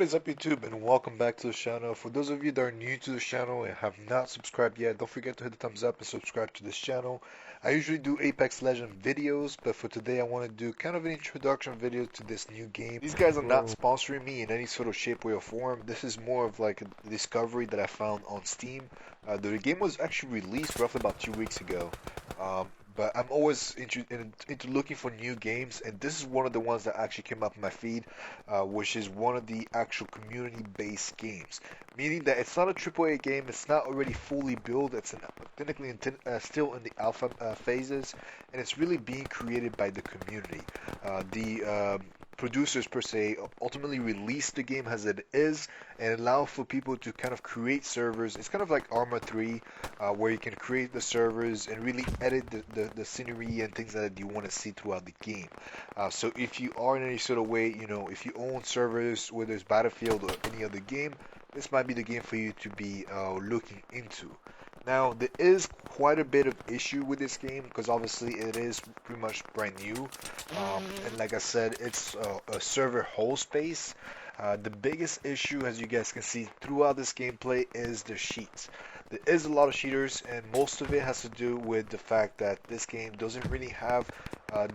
What is up, YouTube, and welcome back to the channel. For those of you that are new to the channel and have not subscribed yet, don't forget to hit the thumbs up and subscribe to this channel. I usually do Apex Legends videos, but for today I want to do kind of an introduction video to this new game. These guys are not sponsoring me in any sort of shape, way, or form. This is more of like a discovery that I found on Steam. The game was actually released roughly about 2 weeks ago. But I'm always into looking for new games, and this is one of the ones that actually came up in my feed, which is one of the actual community-based games. Meaning that it's not a AAA game, it's not already fully built, it's technically still in the alpha phases, and it's really being created by the community. The producers per se ultimately release the game as it is and allow for people to kind of create servers. It's kind of like Arma 3, where you can create the servers and really edit the scenery and things that you want to see throughout the game. So if you are in any sort of way, if you own servers, whether it's Battlefield or any other game, this might be the game for you to be looking into. Now, there is quite a bit of issue with this game because obviously it is pretty much brand new. And like I said, it's a server whole space. The biggest issue, as you guys can see throughout this gameplay, is the cheats. There is a lot of cheaters, and most of it has to do with the fact that this game doesn't really have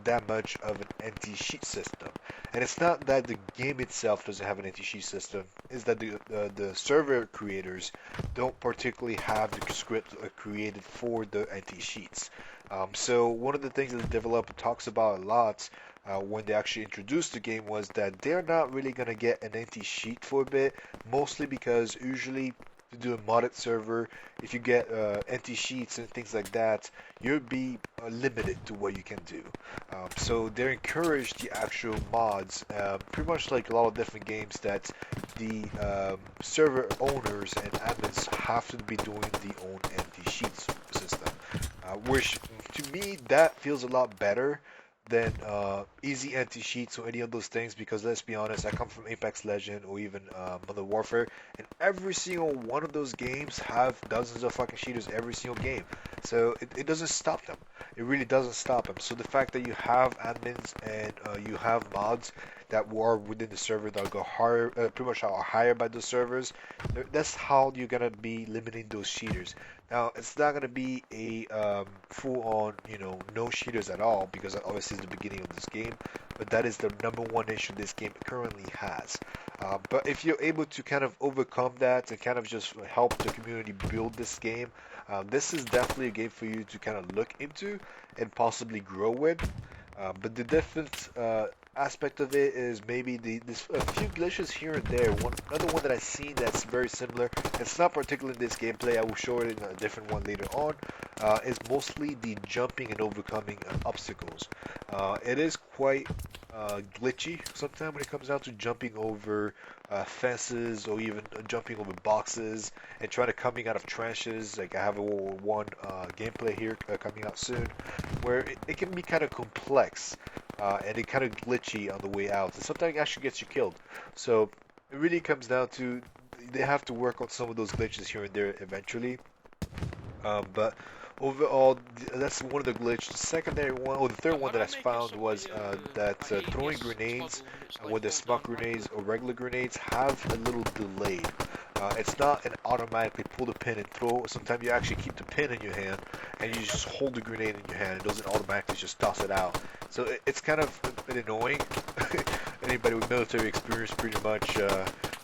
that much of an anti-cheat system. And it's not that the game itself doesn't have an anti-cheat system, it's that the server creators don't particularly have the script created for the anti-cheats. So one of the things that the developer talks about a lot when they actually introduced the game was that they're not really going to get an anti-cheat for a bit, mostly because usually to do a modded server, if you get anti-cheats and things like that, you'll be limited to what you can do. So they encourage the actual mods, pretty much like a lot of different games, that the server owners and admins have to be doing the own anti-cheats system, which to me that feels a lot better than easy anti-cheats or any of those things, because let's be honest, I come from Apex Legend or even Modern Warfare, and every single one of those games have dozens of fucking cheaters every single game. So it doesn't stop them. It really doesn't stop them. So the fact that you have admins and you have mods that are within the server that go higher, pretty much are hired by the servers, that's how you're gonna be limiting those cheaters. Now, it's not going to be a full-on, no cheaters at all, because obviously it's the beginning of this game, but that is the number one issue this game currently has. But if you're able to kind of overcome that and kind of just help the community build this game, this is definitely a game for you to kind of look into and possibly grow with. But the different aspect of it is maybe this a few glitches here and there. Another one that I've seen that's very similar. It's not particularly in this gameplay. I will show it in a different one later on. Is mostly the jumping and overcoming obstacles. It is quite glitchy sometimes when it comes down to jumping over fences or even jumping over boxes and trying to coming out of trenches. Like I have a one gameplay here coming out soon, where it can be kind of complex. And it kind of glitchy on the way out, and sometimes it actually gets you killed. So it really comes down to they have to work on some of those glitches here and there eventually. But overall, that's one of the glitches. The secondary one, or the third one that I found was that throwing grenades, whether smoke grenades or regular grenades, have a little delay. It's not an automatically pull the pin and throw. Sometimes you actually keep the pin in your hand and you just hold the grenade in your hand. It doesn't automatically just toss it out. So it's kind of a bit annoying. Anybody with military experience pretty much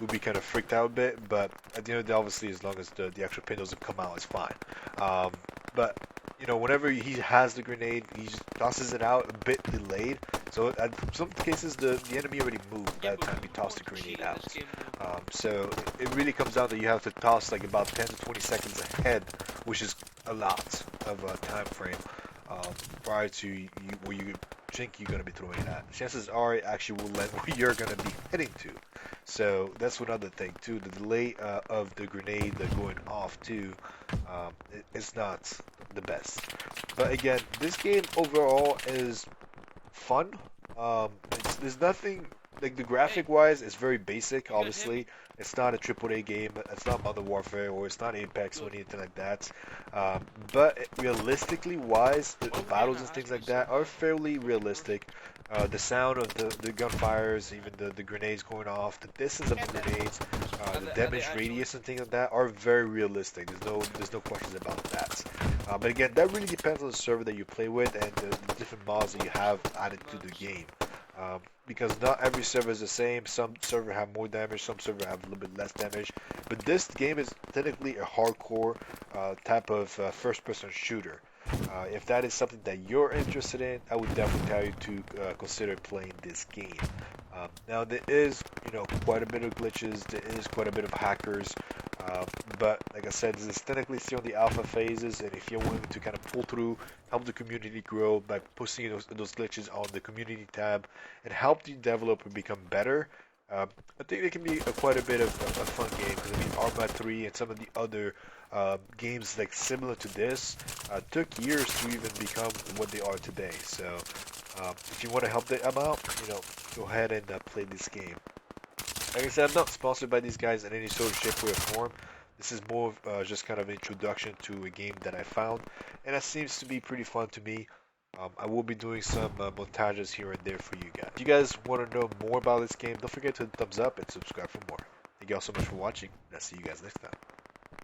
would be kind of freaked out a bit. But at the end of the day, obviously, as long as the actual pin doesn't come out, it's fine. But whenever he has the grenade, he just tosses it out a bit delayed. So in some cases, the enemy already moved by the time he tossed the grenade out. So it really comes down that you have to toss like about 10 to 20 seconds ahead, which is a lot of a time frame prior to where you think you're going to be throwing it at. Chances are it actually will land where you're going to be heading to. So that's another thing too. The delay of the grenade going off too is not the best. But again, this game overall is fun. There's nothing like the graphic wise, it's very basic. Obviously, it's not a AAA game. It's not Modern Warfare or it's not Apex or anything like that. But realistically wise, the battles and things like that are fairly realistic. The sound of the gunfires, even the grenades going off, the distance of the grenades, the damage radius and things like that are very realistic. There's no questions about that. But again, that really depends on the server that you play with and the different mods that you have added to the game. Because not every server is the same. Some server have more damage, some server have a little bit less damage. But this game is technically a hardcore type of first-person shooter. If that is something that you're interested in, I would definitely tell you to consider playing this game. Now there is, quite a bit of glitches. There is quite a bit of hackers. But like I said, this is technically still in the alpha phases, and if you're willing to kind of pull through, help the community grow by posting those glitches on the community tab, and help the developer become better, I think it can be quite a bit of a fun game. Because I mean, Arma 3 and some of the other games like similar to this took years to even become what they are today. So if you want to help them out, go ahead and play this game. Like I said, I'm not sponsored by these guys in any sort of shape, way, or form. This is more of just kind of an introduction to a game that I found, and that seems to be pretty fun to me. I will be doing some montages here and there for you guys. If you guys want to know more about this game, don't forget to hit the thumbs up and subscribe for more. Thank you all so much for watching, and I'll see you guys next time.